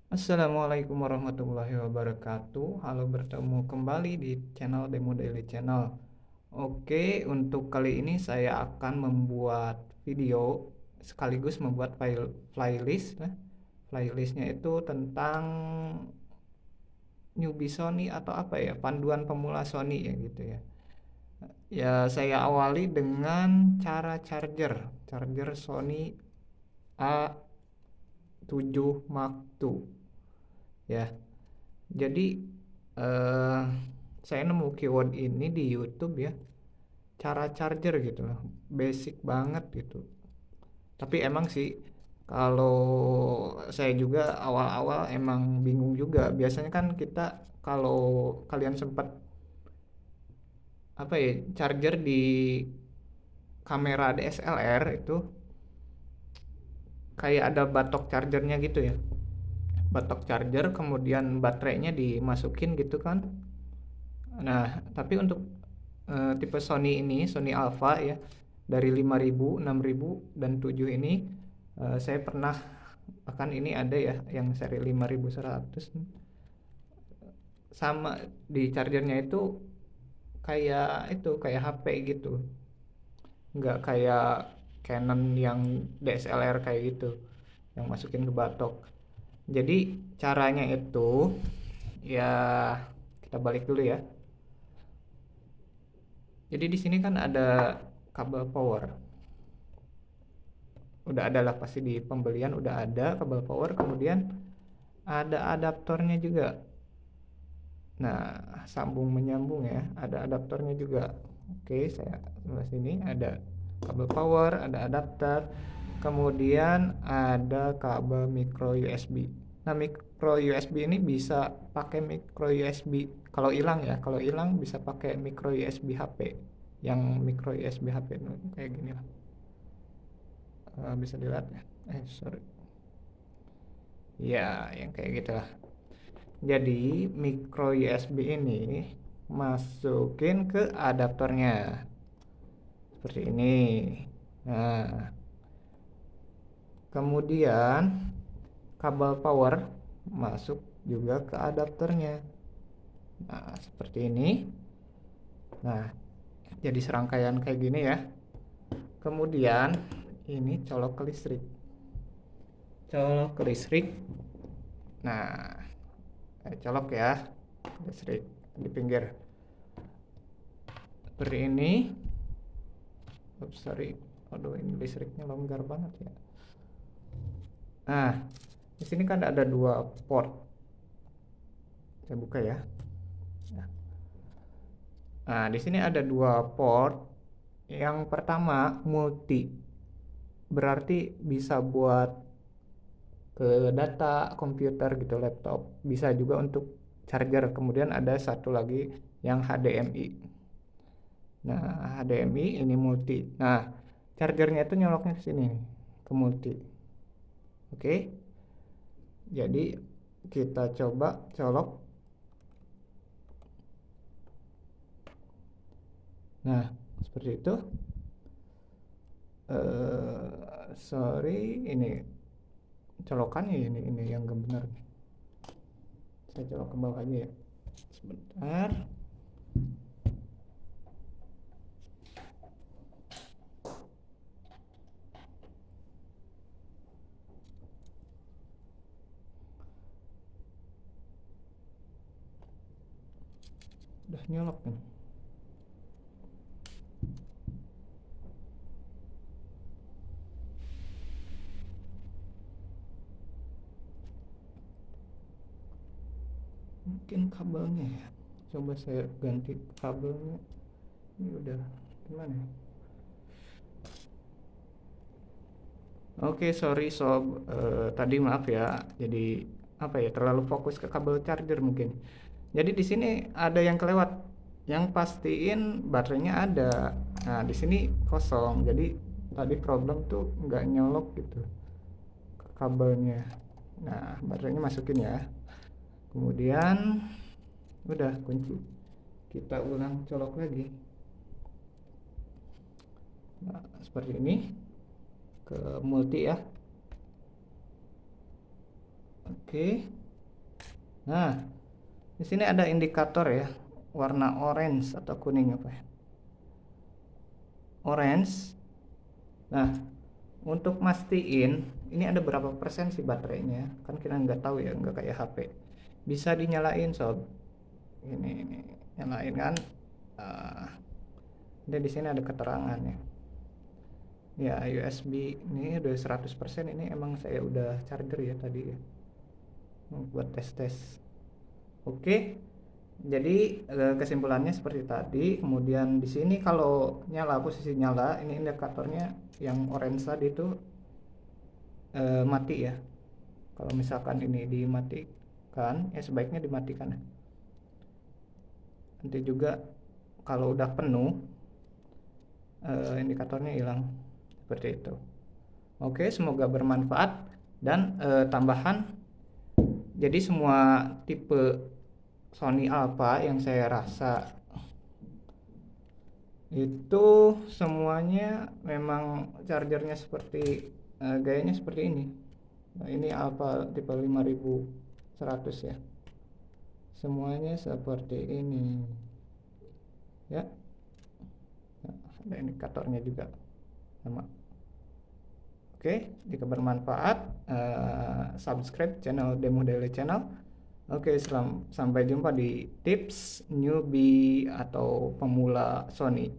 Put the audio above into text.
Assalamualaikum warahmatullahi wabarakatuh. Halo, bertemu kembali di channel Demo Daily Channel. Oke, untuk kali ini saya akan membuat video sekaligus membuat playlist. Playlistnya itu tentang newbie Sony atau apa ya, panduan pemula Sony ya gitu ya. Ya, saya awali dengan cara charger Sony A7 Mark II ya. Jadi eh, saya nemu keyword ini di YouTube ya, cara charger gitu loh, basic banget gitu. Tapi emang sih kalau saya juga awal-awal emang bingung juga. Biasanya kan kita kalau kalian sempat apa ya charger di kamera DSLR itu kayak ada batok chargernya gitu ya. Batok charger kemudian baterainya dimasukin gitu kan. Nah, tapi untuk tipe Sony ini, Sony Alpha ya, dari 5.000, 6.000 dan 7 ini saya pernah, bahkan ini ada ya yang seri 5.100 sama di chargernya itu kayak HP gitu. Nggak kayak Canon yang DSLR kayak gitu yang masukin ke batok. Jadi caranya itu ya, kita balik dulu ya. Jadi di sini kan ada kabel power. Udah ada lah pasti di pembelian udah ada kabel power, kemudian ada adaptornya juga. Nah, sambung menyambung ya, ada adaptornya juga. Oke, saya sebelah sini ada kabel power, ada adapter, kemudian ada kabel micro USB. Nah, micro USB ini bisa pakai micro USB kalau hilang ya, kalau hilang bisa pakai micro USB HP. Yang micro USB HP itu kayak gini lah. Bisa dilihat ya. Sorry. Ya, yang kayak gitu lah. Jadi micro USB ini masukin ke adaptornya seperti ini. Nah, kemudian kabel power masuk juga ke adaptornya. Nah, seperti ini. Nah, jadi serangkaian kayak gini ya. Kemudian ini colok ke listrik. Colok ke listrik. Nah, colok ya listrik di pinggir seperti ini. Oops, sorry. Aduh, ini listriknya longgar banget ya. Nah, di sini kan ada dua port. Saya buka ya. Nah, di sini ada dua port. Yang pertama multi, berarti bisa buat ke data komputer gitu, laptop. Bisa juga untuk charger. Kemudian ada satu lagi yang HDMI. Nah, HDMI ini multi. Nah, chargernya itu nyoloknya ke sini nih, ke multi. Oke. Jadi kita coba colok. Nah, seperti itu. Sorry, ini colokannya ini yang gak benar. Saya colok ke bawah aja ya. Sebentar. Udah nyolok nih. Mungkin kabelnya ya. Coba saya ganti kabelnya. Ini udah gimana ya? Oke, sorry sob. Tadi maaf ya. Jadi apa ya? Terlalu fokus ke kabel charger mungkin. Jadi di sini ada yang kelewat. Yang pastiin baterainya ada. Nah, di sini kosong. Jadi tadi problem tuh nggak nyolok gitu ke kabelnya. Nah, baterainya masukin ya. Kemudian udah kunci. Kita ulang colok lagi. Nah, seperti ini ke multi ya. Oke. Nah, di sini ada indikator ya, warna orange atau kuning apa ya? Orange. Nah, untuk mastiin ini ada berapa persen sih baterainya, kan kita nggak tahu ya, nggak kayak HP. Bisa dinyalain sob. Ini nyalain kan. Uh, di sini ada keterangan ya. Ya, USB ini udah 100%, ini emang saya udah charger ya tadi ya. Buat tes-tes. Oke. Jadi kesimpulannya seperti tadi. Kemudian di sini kalau nyala, posisi nyala, ini indikatornya yang orange tadi itu mati ya. Kalau misalkan ini dimatikan, ya sebaiknya dimatikan. Nanti juga kalau udah penuh, indikatornya hilang seperti itu. Oke, semoga bermanfaat. Dan tambahan, jadi semua tipe Sony Alpha yang saya rasa itu semuanya memang chargernya seperti gayanya seperti ini. Nah, ini Alpha tipe 5100 ya. Semuanya seperti ini. Ya. Nah, ada indikatornya juga sama. Oke, jika bermanfaat, subscribe channel Demo Daily Channel. Oke, sampai jumpa di tips newbie atau pemula Sony.